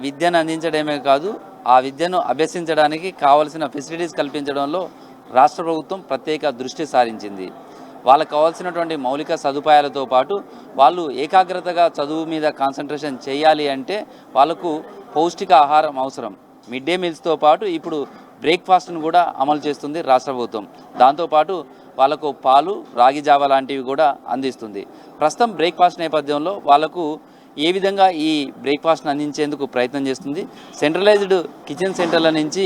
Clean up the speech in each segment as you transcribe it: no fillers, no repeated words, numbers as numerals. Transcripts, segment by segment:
విద్యను అందించడమే కాదు, ఆ విద్యను అభ్యసించడానికి కావలసిన ఫెసిలిటీస్ కల్పించడంలో రాష్ట్ర ప్రభుత్వం ప్రత్యేక దృష్టి సారించింది. వాళ్ళకు కావాల్సినటువంటి మౌలిక సదుపాయాలతో పాటు వాళ్ళు ఏకాగ్రతగా చదువు మీద కాన్సన్ట్రేషన్ చేయాలి అంటే వాళ్ళకు పౌష్టిక ఆహారం అవసరం. మిడ్ డే మీల్స్తో పాటు ఇప్పుడు బ్రేక్ఫాస్ట్ను కూడా అమలు చేస్తుంది రాష్ట్ర ప్రభుత్వం. దాంతోపాటు వాళ్ళకు పాలు, రాగి జావ లాంటివి కూడా అందిస్తుంది. ప్రస్తుతం బ్రేక్ఫాస్ట్ నేపథ్యంలో వాళ్ళకు ఏ విధంగా ఈ బ్రేక్ఫాస్ట్ని అందించేందుకు ప్రయత్నం చేస్తుంది, సెంట్రలైజ్డ్ కిచెన్ సెంటర్ల నుంచి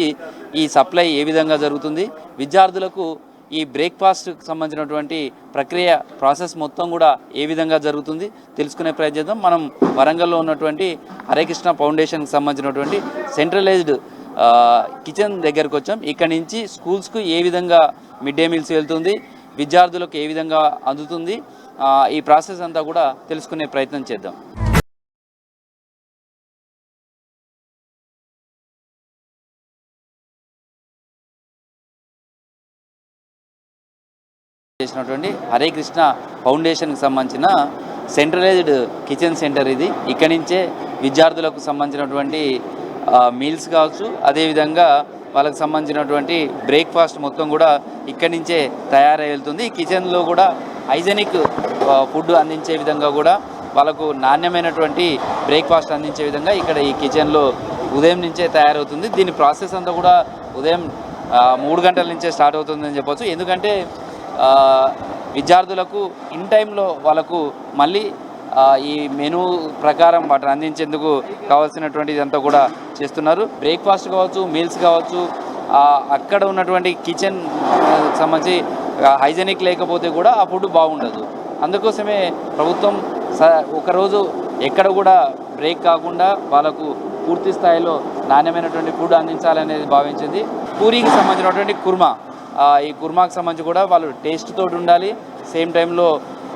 ఈ సప్లై ఏ విధంగా జరుగుతుంది, విద్యార్థులకు ఈ బ్రేక్ఫాస్ట్కి సంబంధించినటువంటి ప్రాసెస్ మొత్తం కూడా ఏ విధంగా జరుగుతుంది తెలుసుకునే ప్రయత్నం మనం వరంగల్లో ఉన్నటువంటి హరే కృష్ణ ఫౌండేషన్కి సంబంధించినటువంటి సెంట్రలైజ్డ్ కిచెన్ దగ్గరకు వచ్చాం. ఇక్కడి నుంచి స్కూల్స్కు ఏ విధంగా మిడ్ డే మీల్స్ వెళ్తుంది, విద్యార్థులకు ఏ విధంగా అందుతుంది, ఈ ప్రాసెస్ అంతా కూడా తెలుసుకునే ప్రయత్నం చేద్దాం. చేసినటువంటి హరే కృష్ణ ఫౌండేషన్కి సంబంధించిన సెంట్రలైజ్డ్ కిచెన్ సెంటర్ ఇది. ఇక్కడి నుంచే విద్యార్థులకు సంబంధించినటువంటి మీల్స్ కావచ్చు, అదేవిధంగా వాళ్ళకి సంబంధించినటువంటి బ్రేక్ఫాస్ట్ మొత్తం కూడా ఇక్కడి నుంచే తయారై వెళ్తుంది. ఈ కిచెన్లో కూడా హైజెనిక్ ఫుడ్ అందించే విధంగా కూడా వాళ్ళకు నాణ్యమైనటువంటి బ్రేక్ఫాస్ట్ అందించే విధంగా ఇక్కడ ఈ కిచెన్లో ఉదయం నుంచే తయారవుతుంది. దీని ప్రాసెస్ అంతా కూడా ఉదయం 3 గంటల నుంచే స్టార్ట్ అవుతుందని చెప్పొచ్చు. ఎందుకంటే విద్యార్థులకు ఇన్ టైంలో వాళ్ళకు మళ్ళీ ఈ మెనూ ప్రకారం వాటిని అందించేందుకు కావాల్సినటువంటి ఇదంతా కూడా చేస్తున్నారు. బ్రేక్ఫాస్ట్ కావచ్చు, మీల్స్ కావచ్చు, అక్కడ ఉన్నటువంటి కిచెన్ సంబంధించి హైజెనిక్ లేకపోతే కూడా ఆ ఫుడ్ బాగుండదు. అందుకోసమే ప్రభుత్వం ఒకరోజు ఎక్కడ కూడా బ్రేక్ కాకుండా వాళ్ళకు పూర్తి స్థాయిలో నాణ్యమైనటువంటి ఫుడ్ అందించాలనేది భావించింది. పూరికి సంబంధించినటువంటి కుర్మా, ఈ కుర్మాకు సంబంధించి కూడా వాళ్ళు టేస్ట్ తోటి ఉండాలి. సేమ్ టైంలో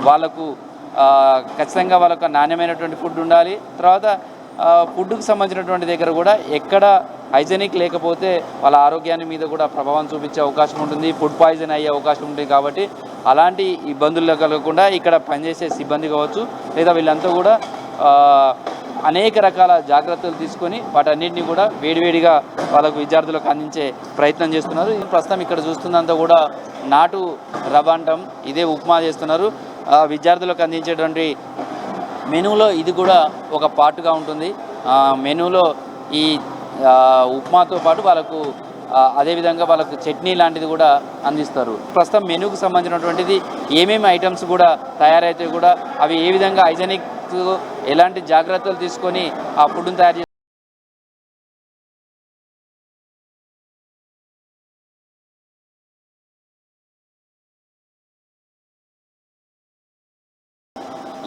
వాళ్ళకు ఖచ్చితంగా వాళ్ళకు నాణ్యమైనటువంటి ఫుడ్ ఉండాలి. తర్వాత ఫుడ్కు సంబంధించినటువంటి దగ్గర కూడా ఎక్కడ హైజెనిక్ లేకపోతే వాళ్ళ ఆరోగ్యాన్ని మీద కూడా ప్రభావం చూపించే అవకాశం ఉంటుంది, ఫుడ్ పాయిజన్ అయ్యే అవకాశం ఉంటుంది. కాబట్టి అలాంటి ఇబ్బందులు కలగకుండా ఇక్కడ పనిచేసే సిబ్బంది కావచ్చు, లేదా వీళ్ళంతా కూడా అనేక రకాల జాగ్రత్తలు తీసుకొని వాటన్నిటిని కూడా వేడివేడిగా వాళ్ళకు విద్యార్థులకు అందించే ప్రయత్నం చేస్తున్నారు. ప్రస్తుతం ఇక్కడ చూస్తున్నంత కూడా నాటు రవ్వ అంటాం, ఇదే ఉప్మా చేస్తున్నారు. విద్యార్థులకు అందించేటువంటి మెనూలో ఇది కూడా ఒక పార్ట్గా ఉంటుంది. మెనూలో ఈ ఉప్మాతో పాటు వాళ్ళకు అదేవిధంగా వాళ్ళకు చట్నీ లాంటిది కూడా అందిస్తారు. ప్రస్తుతం మెనూకు సంబంధించినటువంటిది ఏమేమి ఐటమ్స్ కూడా తయారైతే కూడా అవి ఏ విధంగా హైజెనిక్ ఎలాంటి జాగ్రత్తలు తీసుకొని ఆ ఫుడ్ని తయారు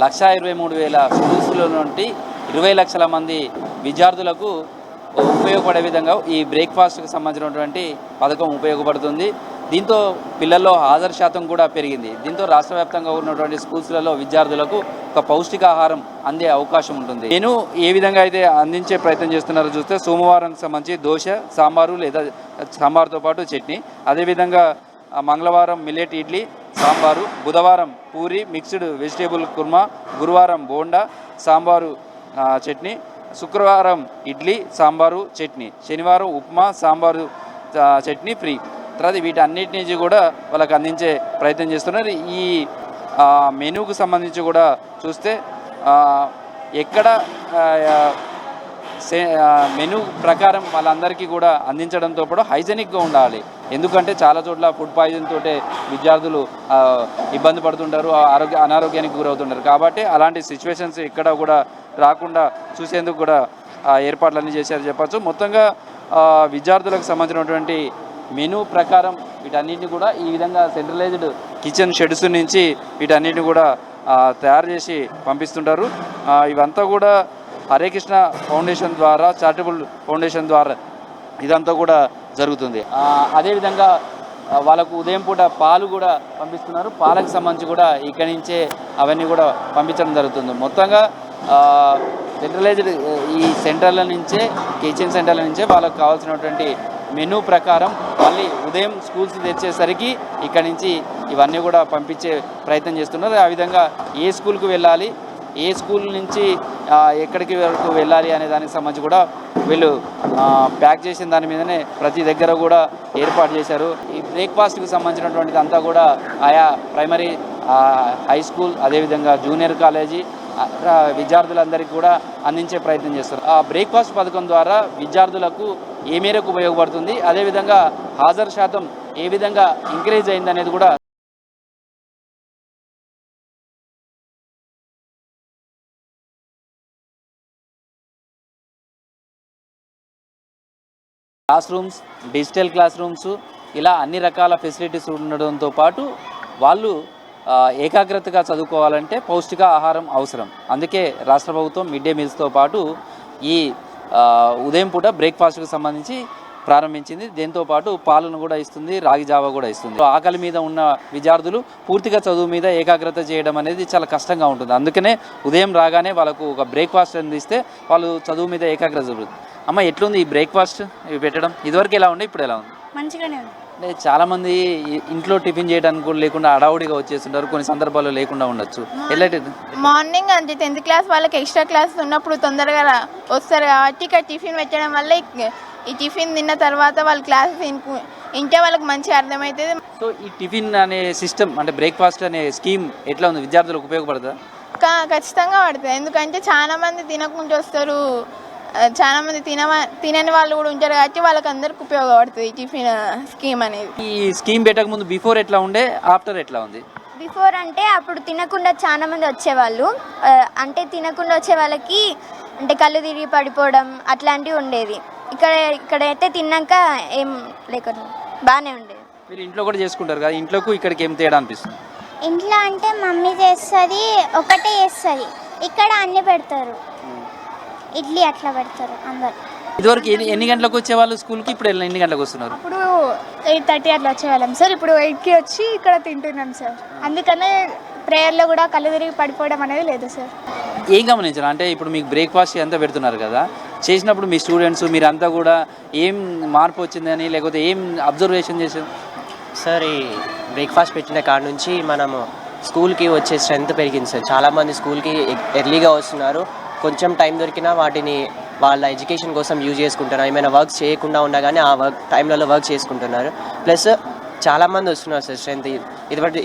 1,23,000 స్కూల్స్లో నుండి 20 లక్షల మంది విద్యార్థులకు ఉపయోగపడే విధంగా ఈ బ్రేక్ఫాస్ట్కి సంబంధించినటువంటి పథకం ఉపయోగపడుతుంది. దీంతో పిల్లల్లో హాజరు శాతం కూడా పెరిగింది. దీంతో రాష్ట్ర వ్యాప్తంగా ఉన్నటువంటి స్కూల్స్లలో విద్యార్థులకు ఒక పౌష్టికాహారం అందే అవకాశం ఉంటుంది. నేను ఏ విధంగా అయితే అందించే ప్రయత్నం చేస్తున్నారో చూస్తే సోమవారానికి సంబంధించి దోశ, సాంబారు లేదా సాంబార్తో పాటు చట్నీ, అదేవిధంగా మంగళవారం మిల్లెట్ ఇడ్లీ సాంబారు, బుధవారం పూరి మిక్స్డ్ వెజిటేబుల్ కుర్మా, గురువారం బోండా సాంబారు చట్నీ, శుక్రవారం ఇడ్లీ సాంబారు చట్నీ, శనివారం ఉప్మా సాంబారు చట్నీ ఫ్రీ. తర్వాత వీటన్నిటినీ కూడా వాళ్ళకి అందించే ప్రయత్నం చేస్తున్నారు. ఈ మెనూకు సంబంధించి కూడా చూస్తే ఎక్కడ మెనూ ప్రకారం వాళ్ళందరికీ కూడా అందించడంతో పాటు హైజెనిక్గా ఉండాలి. ఎందుకంటే చాలా చోట్ల ఫుడ్ పాయిజన్ తోటే విద్యార్థులు ఇబ్బంది పడుతుంటారు, అనారోగ్యానికి గురవుతుంటారు. కాబట్టి అలాంటి సిచ్యువేషన్స్ ఎక్కడ కూడా రాకుండా చూసేందుకు కూడా ఏర్పాట్లన్నీ చేశారు చెప్పచ్చు. మొత్తంగా విద్యార్థులకు సంబంధించినటువంటి మెనూ ప్రకారం వీటన్నిటిని కూడా ఈ విధంగా సెంట్రలైజ్డ్ కిచెన్ షెడ్స్ నుంచి వీటన్నిటిని కూడా తయారు చేసి పంపిస్తుంటారు. ఇవంతా కూడా హరే కృష్ణ ఫౌండేషన్ ద్వారా, చారిటబుల్ ఫౌండేషన్ ద్వారా ఇదంతా కూడా జరుగుతుంది. అదేవిధంగా వాళ్ళకు ఉదయం పూట పాలు కూడా పంపిస్తున్నారు. పాలకు సంబంధించి కూడా ఇక్కడి నుంచే అవన్నీ కూడా పంపించడం జరుగుతుంది. మొత్తంగా సెంట్రలైజ్డ్ ఈ సెంటర్ల నుంచే, కిచెన్ సెంటర్ల నుంచే వాళ్ళకు కావాల్సినటువంటి మెనూ ప్రకారం మళ్ళీ ఉదయం స్కూల్స్ తెచ్చేసరికి ఇక్కడి నుంచి ఇవన్నీ కూడా పంపించే ప్రయత్నం చేస్తున్నారు. ఆ విధంగా ఏ స్కూల్కి వెళ్ళాలి, ఏ స్కూల్ నుంచి ఎక్కడికి వరకు వెళ్ళాలి అనే దానికి సంబంధించి కూడా వీళ్ళు ప్యాక్ చేసిన దాని మీదనే ప్రతి దగ్గర కూడా ఏర్పాటు చేశారు. ఈ బ్రేక్ఫాస్ట్కి సంబంధించినటువంటిది అంతా కూడా ఆయా ప్రైమరీ, హై స్కూల్, అదేవిధంగా జూనియర్ కాలేజీ విద్యార్థులందరికీ కూడా అందించే ప్రయత్నం చేస్తారు. ఆ బ్రేక్ఫాస్ట్ పథకం ద్వారా విద్యార్థులకు ఏ మేరకు ఉపయోగపడుతుంది, అదేవిధంగా హాజరు శాతం ఏ విధంగా ఇంక్రీజ్ అయింది అనేది కూడా class rooms, digital class rooms, ఇలా అన్ని రకాల ఫెసిలిటీస్ ఉండడంతో పాటు వాళ్ళు ఏకాగ్రతగా చదువుకోవాలంటే పౌష్టిక ఆహారం అవసరం. అందుకే రాష్ట్ర ప్రభుత్వం మిడ్ డే మీల్స్తో పాటు ఈ ఉదయం పూట బ్రేక్ఫాస్ట్కి సంబంధించి ప్రారంభించింది. దీంతో పాటు పాలను కూడా ఇస్తుంది, రాగి జావా కూడా ఇస్తుంది. ఆకలి మీద ఉన్న విద్యార్థులు పూర్తిగా చదువు మీద ఏకాగ్రత చేయడం అనేది చాలా కష్టంగా ఉంటుంది. అందుకనే ఉదయం రాగానే వాళ్ళకు ఒక బ్రేక్ఫాస్ట్ అందిస్తే వాళ్ళు చదువు మీద ఏకాగ్రత జరుగుతుంది. అమ్మ, ఎట్లుంది ఈ బ్రేక్ఫాస్ట్ ఇవి పెట్టడం? ఇదివరకు ఎలా ఉండే, ఇప్పుడు ఎలా ఉంది? మంచిగానే ఉంది. అంటే చాలామంది ఇంట్లో టిఫిన్ చేయడానికి కూడా లేకుండా హడావుడిగా వచ్చేస్తుంటారు, కొన్ని సందర్భాల్లో లేకుండా ఉండొచ్చు. మార్నింగ్ అంటే 10th క్లాస్ వాళ్ళకి ఎక్స్ట్రా క్లాస్ ఉన్నప్పుడు తొందరగా వస్తారు కాబట్టి ఇక్కడ టిఫిన్ పెట్టడం వల్ల ఈ టిఫిన్ తిన్న తర్వాత వాళ్ళ క్లాసెస్ ఇంటే వాళ్ళకి మంచిగా అర్థమవుతుంది. సో ఈ టిఫిన్ అనే సిస్టమ్ అంటే బ్రేక్ఫాస్ట్ అనే స్కీమ్ ఎట్లా ఉంది, విద్యార్థులకు ఉపయోగపడుతుందా? ఖచ్చితంగా పడుతుంది. ఎందుకంటే చాలా మంది తినకుండా వస్తారు, చాలా మంది తినని వాళ్ళు కూడా ఉంటారు కాబట్టి వాళ్ళకి అందరికి ఉపయోగపడుతుంది టిఫిన్ స్కీమ్ అనేది. ఈ స్కీమ్ పెట్టక ముందు బిఫోర్ ఎట్లా ఉండే, ఆఫ్టర్ ఎట్లా ఉంది? బిఫోర్ అంటే అప్పుడు తినకుండా చాలా మంది వచ్చేవాళ్ళు. అంటే తినకుండా వచ్చే వాళ్ళకి అంటే కళ్ళు తిరిగి పడిపోవడం అట్లాంటివి ఉండేది. ఇక్కడైతే తిన్నాక ఏం లేకుండా బాగానే ఉండేది. మీరు ఇంట్లో కూడా చేసుకుంటారు కదా, ఇంట్లోకి ఇక్కడికి ఏం తేడా అనిపిస్తుంది? ఇంట్లో అంటే మమ్మీ చేస్తుంది, ఒకటే చేస్తుంది. ఇక్కడ అన్ని పెడతారు, ఇడ్లీ అట్లా పెడతారు అందరు. ఇదివరకు ఎన్ని గంటలకు వచ్చేవాళ్ళు స్కూల్కి, ఇప్పుడు ఎన్ని గంటలకు వస్తున్నారు? అప్పుడు 8:30 అట్లా వచ్చేవాళ్ళం సార్, ఇప్పుడు 8కి వచ్చి ఇక్కడ తింటున్నాం సార్. అందుకనే ప్రేయర్లో కూడా కళ్ళు తిరిగి పడిపోవడం అనేది లేదు సార్. ఏం గమనించారు అంటే ఇప్పుడు మీకు బ్రేక్ఫాస్ట్ అంతా పెడుతున్నారు కదా, చేసినప్పుడు మీ స్టూడెంట్స్ మీరంతా కూడా ఏం మార్పు వచ్చిందని లేకపోతే ఏం అబ్జర్వేషన్ చేశారు సార్? ఈ బ్రేక్ఫాస్ట్ పెట్టిన కాడ నుంచి మనము స్కూల్కి వచ్చే స్ట్రెంత్ పెరిగింది సార్. చాలామంది స్కూల్కి ఎర్లీగా వస్తున్నారు, కొంచెం టైం దొరికినా వాటిని వాళ్ళ ఎడ్యుకేషన్ కోసం యూజ్ చేసుకుంటున్నారు. ఏమైనా వర్క్స్ చేయకుండా ఉండగానే ఆ టైంలలో వర్క్ చేసుకుంటున్నారు. ప్లస్ చాలామంది వస్తున్నారు సార్ స్ట్రెంత్. ఇదివరకు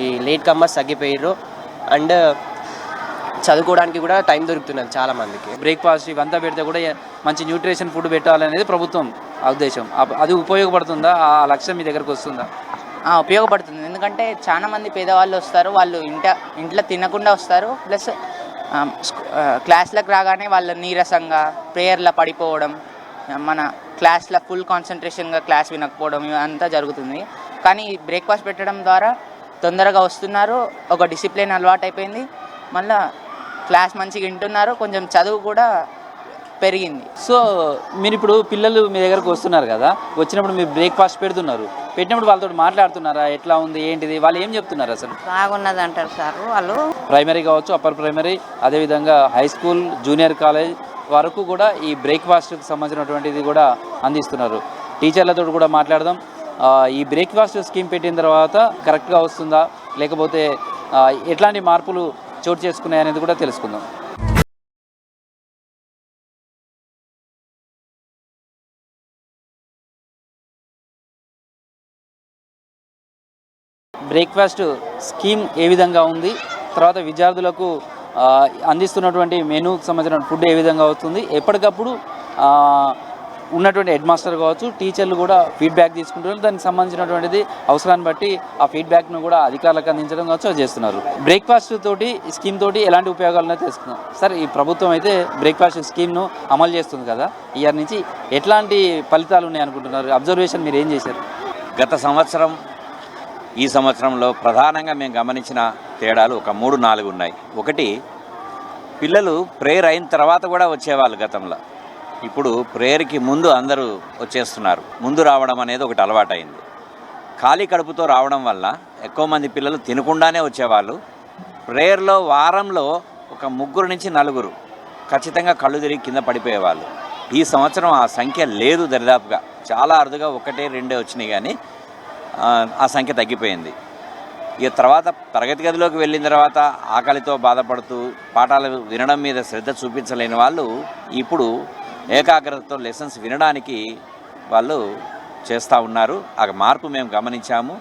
ఈ లేట్ కమ్మర్స్ తగ్గిపోయారు అండ్ చదువుకోవడానికి కూడా టైం దొరుకుతున్నది చాలామందికి. బ్రేక్ఫాస్ట్ ఇవంతా పెడితే కూడా మంచి న్యూట్రిషన్ ఫుడ్ పెట్టాలనేది ప్రభుత్వం ఉద్దేశం. అది ఉపయోగపడుతుందా? ఆ లక్ష్యం మీ దగ్గరకు వస్తుందా? ఉపయోగపడుతుంది. ఎందుకంటే చాలా మంది పేదవాళ్ళు వస్తారు, వాళ్ళు ఇంట్లో తినకుండా వస్తారు. ప్లస్ క్లాస్లకు రాగానే వాళ్ళు నీరసంగా ప్రేయర్లో పడిపోవడం, మన క్లాస్లో ఫుల్ కాన్సన్ట్రేషన్గా క్లాస్ వినకపోవడం ఇవంతా జరుగుతుంది. కానీ బ్రేక్ఫాస్ట్ పెట్టడం ద్వారా తొందరగా వస్తున్నారు, ఒక డిసిప్లిన్ అలవాటు అయిపోయింది, మళ్ళీ క్లాస్ మంచిగా వింటున్నారు, కొంచెం చదువు కూడా పెరిగింది. సో మీరు ఇప్పుడు పిల్లలు మీ దగ్గరకు వస్తున్నారు కదా, వచ్చినప్పుడు మీరు బ్రేక్ఫాస్ట్ పెట్టినప్పుడు వాళ్ళతో మాట్లాడుతున్నారా, ఎట్లా ఉంది ఏంటిది, వాళ్ళు ఏం చెప్తున్నారు? అసలు బాగున్నది అంటారు సార్ వాళ్ళు. ప్రైమరీ కావచ్చు, అప్పర్ ప్రైమరీ, అదేవిధంగా హై స్కూల్, జూనియర్ కాలేజ్ వరకు కూడా ఈ బ్రేక్ఫాస్ట్కి సంబంధించినటువంటిది కూడా అందిస్తున్నారు. టీచర్లతో కూడా మాట్లాడదాం. ఈ బ్రేక్ఫాస్ట్ స్కీమ్ పెట్టిన తర్వాత కరెక్ట్గా వస్తుందా, లేకపోతే ఎట్లాంటి మార్పులు చోటు చేసుకున్నాయి అనేది కూడా తెలుసుకుందాం. బ్రేక్ఫాస్ట్ స్కీమ్ ఏ విధంగా ఉంది, తర్వాత విద్యార్థులకు అందిస్తున్నటువంటి మెనూకి సంబంధించిన ఫుడ్ ఏ విధంగా అవుతుంది, ఎప్పటికప్పుడు ఉన్నటువంటి హెడ్ మాస్టర్ కావచ్చు, టీచర్లు కూడా ఫీడ్బ్యాక్ తీసుకుంటున్నారు. దానికి సంబంధించినటువంటిది అవసరాన్ని బట్టి ఆ ఫీడ్బ్యాక్ను కూడా అధికారులకు అందించడం కావచ్చు అది చేస్తున్నారు. బ్రేక్ఫాస్ట్ తోటి స్కీమ్ తోటి ఎలాంటి ఉపయోగాలను తెలుసుకుందాం. సార్, ఈ ప్రభుత్వం అయితే బ్రేక్ఫాస్ట్ స్కీమ్ను అమలు చేస్తుంది కదా, ఇయర్ నుంచి ఎట్లాంటి ఫలితాలు ఉన్నాయి అనుకుంటున్నారు? అబ్జర్వేషన్ మీరు ఏం చేశారు? గత సంవత్సరం ఈ సంవత్సరంలో ప్రధానంగా మేము గమనించిన తేడాలు ఒక 3-4 ఉన్నాయి. ఒకటి, పిల్లలు ప్రేయర్ అయిన తర్వాత కూడా వచ్చేవాళ్ళు గతంలో. ఇప్పుడు ప్రేయర్కి ముందు అందరూ వచ్చేస్తున్నారు. ముందు రావడం అనేది ఒకటి అలవాటైంది. ఖాళీ కడుపుతో రావడం వల్ల ఎక్కువ మంది పిల్లలు తినకుండానే వచ్చేవాళ్ళు. ప్రేయర్లో వారంలో ఒక 3 నుంచి 4 ఖచ్చితంగా కళ్ళు తిరిగి కింద పడిపోయేవాళ్ళు. ఈ సంవత్సరం ఆ సంఖ్య లేదు, దరిదాపుగా చాలా అరుదుగా 1-2 వచ్చినాయి, కానీ ఆ సంఖ్య తగ్గిపోయింది. ఇక తర్వాత తరగతి గదిలోకి వెళ్ళిన తర్వాత ఆకలితో బాధపడుతూ పాఠాలు వినడం మీద శ్రద్ధ చూపించలేని వాళ్ళు ఇప్పుడు ఏకాగ్రతతో లెసన్స్ వినడానికి వాళ్ళు చేస్తూ ఉన్నారు. ఆ మార్పు మేము గమనించాము.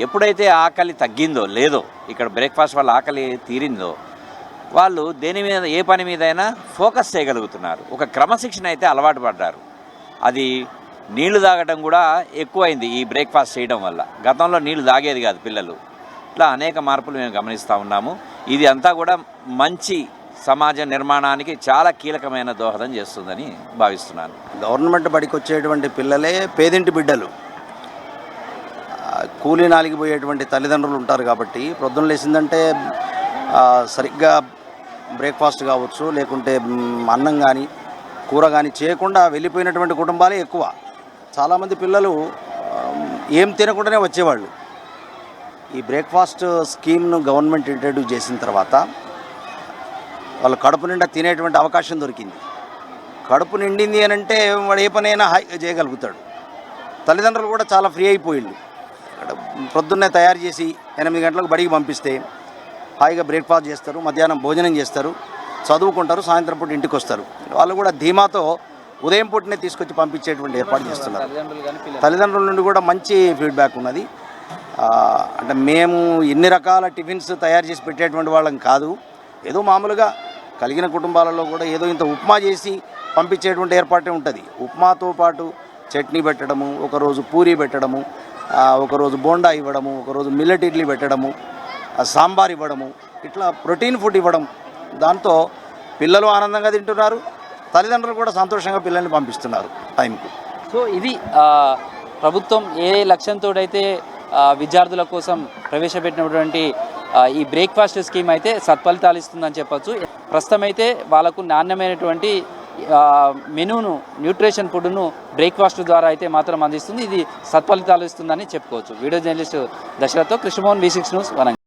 ఎప్పుడైతే ఆకలి తగ్గిందో లేదో, ఇక్కడ బ్రేక్ఫాస్ట్ వాళ్ళ ఆకలి తీరిందో, వాళ్ళు దేని మీద ఏ పని మీదైనా ఫోకస్ చేయగలుగుతున్నారు. ఒక క్రమశిక్షణ అయితే అలవాటు పడ్డారు. అది నీళ్లు తాగడం కూడా ఎక్కువైంది ఈ బ్రేక్ఫాస్ట్ చేయడం వల్ల. గతంలో నీళ్లు తాగేది కాదు పిల్లలు. ఇట్లా అనేక మార్పులు మేము గమనిస్తూ ఉన్నాము. ఇది అంతా కూడా మంచి సమాజ నిర్మాణానికి చాలా కీలకమైన దోహదం చేస్తుందని భావిస్తున్నాను. గవర్నమెంట్ బడికి వచ్చేటువంటి పిల్లలే పేదింటి బిడ్డలు, కూలీ నాలిగి పోయేటువంటి తల్లిదండ్రులు ఉంటారు. కాబట్టి ప్రొద్దున లేచిందంటే సరిగ్గా బ్రేక్ఫాస్ట్ కావచ్చు, లేకుంటే అన్నం కానీ కూర కానీ చేయకుండా వెళ్ళిపోయినటువంటి కుటుంబాలే ఎక్కువ. చాలామంది పిల్లలు ఏం తినకుండానే వచ్చేవాళ్ళు. ఈ బ్రేక్ఫాస్ట్ స్కీమ్ను గవర్నమెంట్ ఇంట్రడ్యూస్ చేసిన తర్వాత వాళ్ళు కడుపు నిండా తినేటువంటి అవకాశం దొరికింది. కడుపు నిండింది అని అంటే వాడు ఏ పనైనా హాయిగా చేయగలుగుతాడు. తల్లిదండ్రులు కూడా చాలా ఫ్రీ అయిపోయిండు. ఇక్కడ పొద్దున్నే తయారు చేసి 8 గంటలకు బడికి పంపిస్తే హాయిగా బ్రేక్ఫాస్ట్ చేస్తారు, మధ్యాహ్నం భోజనం చేస్తారు, చదువుకుంటారు, సాయంత్రం పూట ఇంటికి వస్తారు. వాళ్ళు కూడా ధీమాతో ఉదయం పూటనే తీసుకొచ్చి పంపించేటువంటి ఏర్పాటు చేస్తున్నారు. తల్లిదండ్రుల నుండి కూడా మంచి ఫీడ్బ్యాక్ ఉన్నది. అంటే మేము ఎన్ని రకాల టిఫిన్స్ తయారు చేసి పెట్టేటువంటి వాళ్ళం కాదు. ఏదో మామూలుగా కలిగిన కుటుంబాలలో కూడా ఏదో ఇంత ఉప్మా చేసి పంపించేటువంటి ఏర్పాటే ఉంటుంది. ఉప్మాతో పాటు చట్నీ పెట్టడము, ఒకరోజు పూరీ పెట్టడము, ఒకరోజు బోండా ఇవ్వడము, ఒకరోజు మిల్లెట్ ఇడ్లీ పెట్టడము, సాంబార్ ఇవ్వడము, ఇట్లా ప్రోటీన్ ఫుడ్ ఇవ్వడం. దాంతో పిల్లలు ఆనందంగా తింటున్నారు, తల్లిదండ్రులు కూడా సంతోషంగా పిల్లల్ని పంపిస్తున్నారు టైంకు. సో ఇది ప్రభుత్వం ఏ లక్ష్యంతో అయితే విద్యార్థుల కోసం ప్రవేశపెట్టినటువంటి ఈ బ్రేక్ఫాస్ట్ స్కీమ్ అయితే సత్ఫలితాలు ఇస్తుందని చెప్పొచ్చు. ప్రస్తుతం అయితే వాళ్ళకు నాణ్యమైనటువంటి మెనూను, న్యూట్రిషన్ ఫుడ్ను బ్రేక్ఫాస్ట్ ద్వారా అయితే మాత్రం అందిస్తుంది. ఇది సత్ఫలితాలు ఇస్తుందని చెప్పుకోవచ్చు. వీడియో జర్నలిస్ట్ దశరథ్తో కృష్ణమోహన్, V6 న్యూస్, వరంగల్.